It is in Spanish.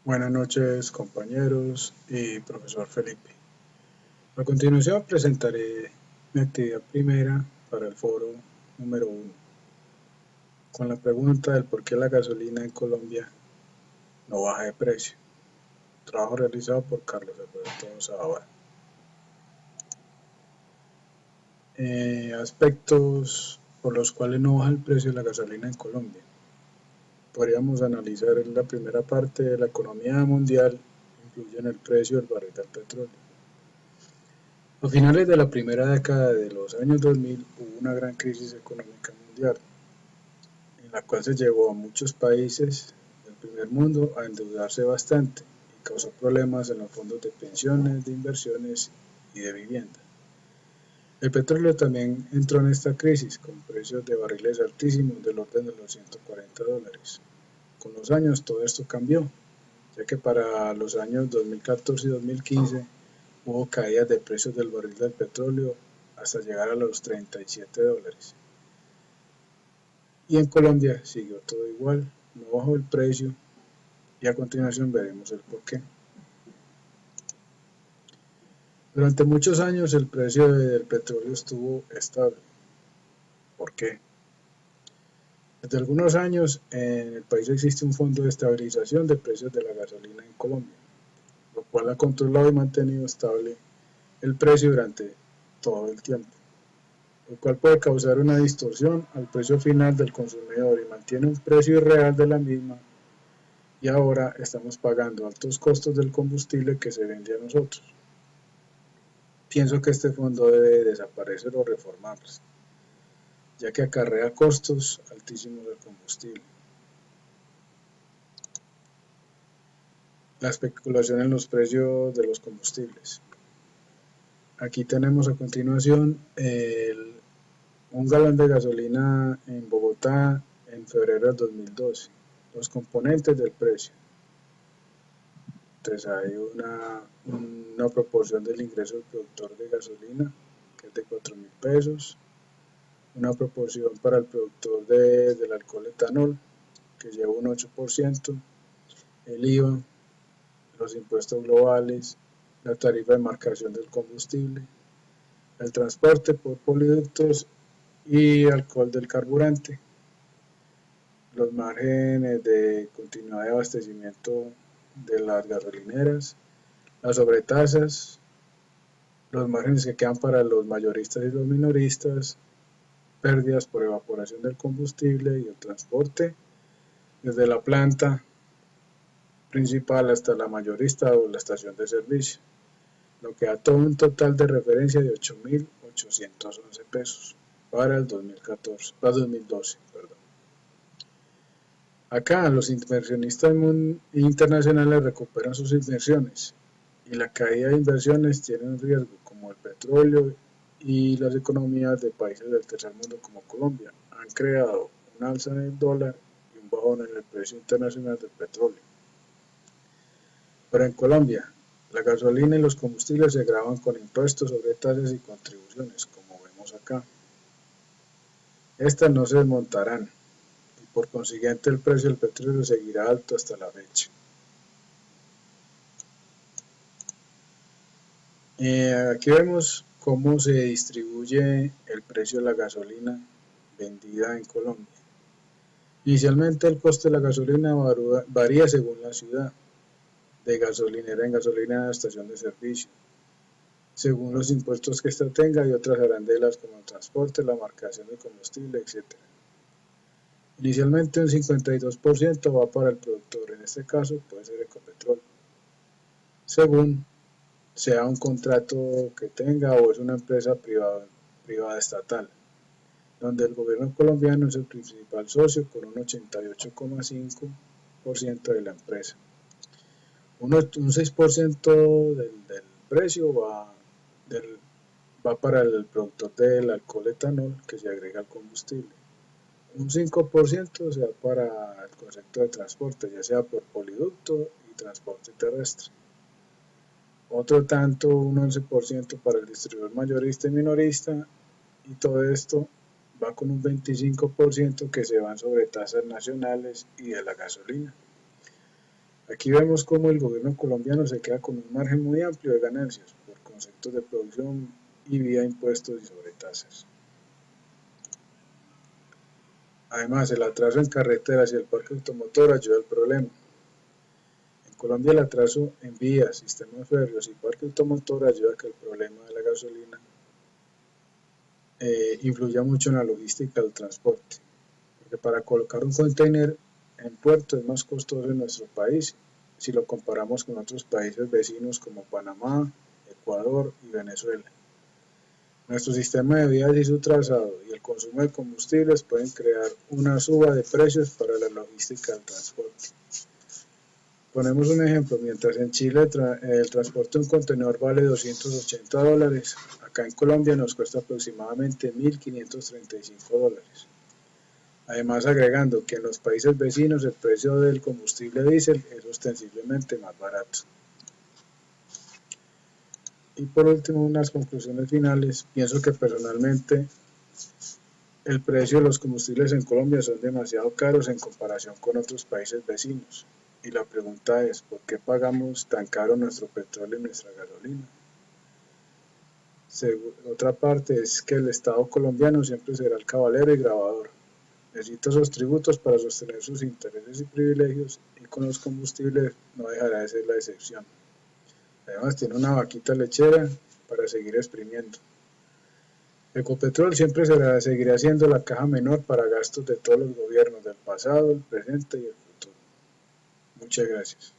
Buenas noches, compañeros y profesor Felipe. A continuación presentaré mi actividad primera para el foro número 1, con la pregunta del por qué la gasolina en Colombia no baja de precio. Trabajo realizado por Carlos Alberto Zavala. Aspectos por los cuales no baja el precio de la gasolina en Colombia. Podríamos analizar la primera parte de la economía mundial, influye en el precio del barril del petróleo. A finales de la primera década de los años 2000 hubo una gran crisis económica mundial, en la cual se llevó a muchos países del primer mundo a endeudarse bastante y causó problemas en los fondos de pensiones, de inversiones y de vivienda. El petróleo también entró en esta crisis con precios de barriles altísimos del orden de los $140. Con los años todo esto cambió, ya que para los años 2014 y 2015 hubo caídas de precios del barril del petróleo hasta llegar a los $37. Y en Colombia siguió todo igual, no bajó el precio y a continuación veremos el porqué. Durante muchos años el precio del petróleo estuvo estable. ¿Por qué? Desde algunos años en el país existe un fondo de estabilización de precios de la gasolina en Colombia, lo cual ha controlado y mantenido estable el precio durante todo el tiempo, lo cual puede causar una distorsión al precio final del consumidor y mantiene un precio irreal de la misma, y ahora estamos pagando altos costos del combustible que se vende a nosotros. Pienso que este fondo debe desaparecer o reformarse, ya que acarrea costos altísimos del combustible. La especulación en los precios de los combustibles. Aquí tenemos a continuación un galón de gasolina en Bogotá en febrero de 2012. Los componentes del precio. Entonces hay una proporción del ingreso del productor de gasolina, que es de 4.000 pesos. Una proporción para el productor del alcohol etanol, que lleva un 8%. El IVA, los impuestos globales, la tarifa de marcación del combustible, el transporte por poliductos y alcohol del carburante, los márgenes de continuidad de abastecimiento de las gasolineras, las sobretasas, los márgenes que quedan para los mayoristas y los minoristas, pérdidas por evaporación del combustible y el transporte desde la planta principal hasta la mayorista o la estación de servicio, lo que da todo un total de referencia de 8.811 pesos para el 2012. Acá los inversionistas internacionales recuperan sus inversiones y la caída de inversiones tiene un riesgo, como el petróleo y las economías de países del tercer mundo como Colombia han creado un alza en el dólar y un bajón en el precio internacional del petróleo. Pero en Colombia, la gasolina y los combustibles se gravan con impuestos sobre tasas y contribuciones, como vemos acá. Estas no se desmontarán y por consiguiente el precio del petróleo seguirá alto hasta la fecha. Aquí vemos cómo se distribuye el precio de la gasolina vendida en Colombia. Inicialmente el coste de la gasolina varía según la ciudad, de gasolinera en gasolina a estación de servicio, según los impuestos que ésta tenga y otras arandelas como el transporte, la marcación de combustible, etc. Inicialmente un 52% va para el productor, en este caso puede ser Ecopetrol, según sea un contrato que tenga o es una empresa privada estatal, donde el gobierno colombiano es el principal socio con un 88,5% de la empresa. Un 6% del precio va para el productor del alcohol etanol que se agrega al combustible. Un 5% se da para el concepto de transporte, ya sea por poliducto y transporte terrestre. Otro tanto, un 11% para el distribuidor mayorista y minorista, y todo esto va con un 25% que se van sobre tasas nacionales y de la gasolina. Aquí vemos cómo el gobierno colombiano se queda con un margen muy amplio de ganancias por conceptos de producción y vía impuestos y sobretasas. Además, el atraso en carreteras y el parque automotor ayuda al problema. En Colombia, el atraso en vías, sistemas férreos y parque automotor ayuda a que el problema de la gasolina influya mucho en la logística del transporte. Porque para colocar un container en puerto es más costoso en nuestro país si lo comparamos con otros países vecinos como Panamá, Ecuador y Venezuela. Nuestro sistema de vías y su trazado y el consumo de combustibles pueden crear una suba de precios para la logística del transporte. Ponemos un ejemplo, mientras en Chile el transporte de un contenedor vale $280, acá en Colombia nos cuesta aproximadamente $1.535. Además, agregando que en los países vecinos el precio del combustible diésel es ostensiblemente más barato. Y por último, unas conclusiones finales. Pienso que personalmente el precio de los combustibles en Colombia son demasiado caros en comparación con otros países vecinos. Y la pregunta es, ¿por qué pagamos tan caro nuestro petróleo y nuestra gasolina? Otra parte es que el Estado colombiano siempre será el cabalero y grabador. Necesita esos tributos para sostener sus intereses y privilegios y con los combustibles no dejará de ser la excepción. Además tiene una vaquita lechera para seguir exprimiendo. Ecopetrol siempre seguirá siendo la caja menor para gastos de todos los gobiernos del pasado, el presente y el futuro. Muchas gracias.